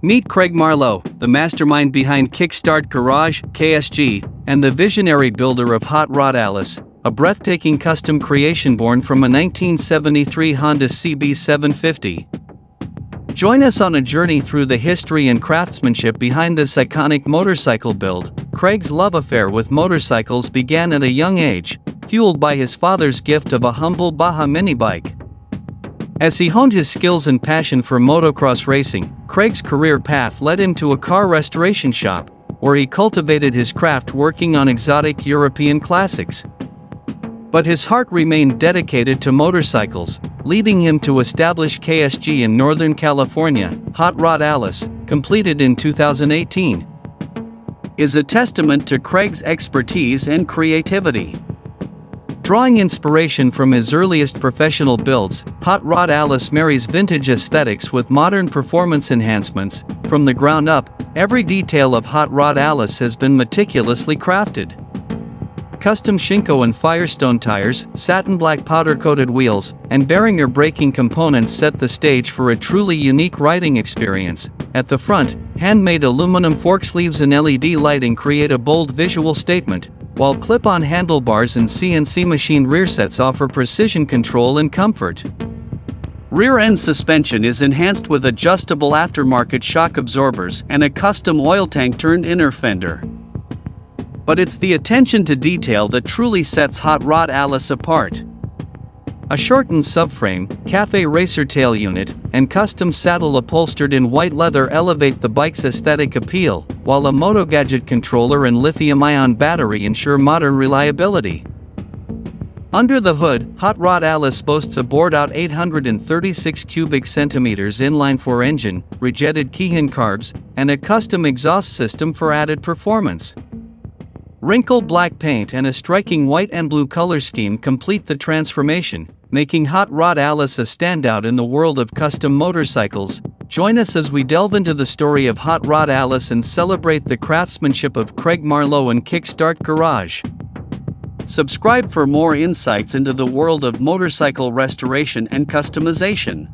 Meet Craig Marlowe, the mastermind behind Kickstart Garage, KSG, and the visionary builder of Hot Rod Alice, a breathtaking custom creation born from a 1973 Honda CB750. Join us on a journey through the history and craftsmanship behind this iconic motorcycle build. Craig's love affair with motorcycles began at a young age, fueled by his father's gift of a humble Baja minibike. As he honed his skills and passion for motocross racing, Craig's career path led him to a car restoration shop, where he cultivated his craft working on exotic European classics. But his heart remained dedicated to motorcycles, leading him to establish KSG in Northern California. Hot Rod Alice, completed in 2018, is a testament to Craig's expertise and creativity. Drawing inspiration from his earliest professional builds, Hot Rod Alice marries vintage aesthetics with modern performance enhancements. From the ground up, every detail of Hot Rod Alice has been meticulously crafted. Custom Shinko and Firestone tires, satin black powder-coated wheels, and Behringer braking components set the stage for a truly unique riding experience. At the front, handmade aluminum fork sleeves and LED lighting create a bold visual statement, while clip-on handlebars and CNC machined rear sets offer precision control and comfort. Rear-end suspension is enhanced with adjustable aftermarket shock absorbers and a custom oil tank-turned inner fender. But it's the attention to detail that truly sets Hot Rod Alice apart. A shortened subframe, cafe racer tail unit, and custom saddle upholstered in white leather elevate the bike's aesthetic appeal, while a MotoGadget controller and lithium-ion battery ensure modern reliability. Under the hood, Hot Rod Alice boasts a bored-out 836 cubic centimeters inline-4 engine, rejetted Keihin carbs, and a custom exhaust system for added performance. Wrinkled black paint and a striking white and blue color scheme complete the transformation, making Hot Rod Alice a standout in the world of custom motorcycles. Join us as we delve into the story of Hot Rod Alice and celebrate the craftsmanship of Craig Marlowe and Kickstart Garage. Subscribe for more insights into the world of motorcycle restoration and customization.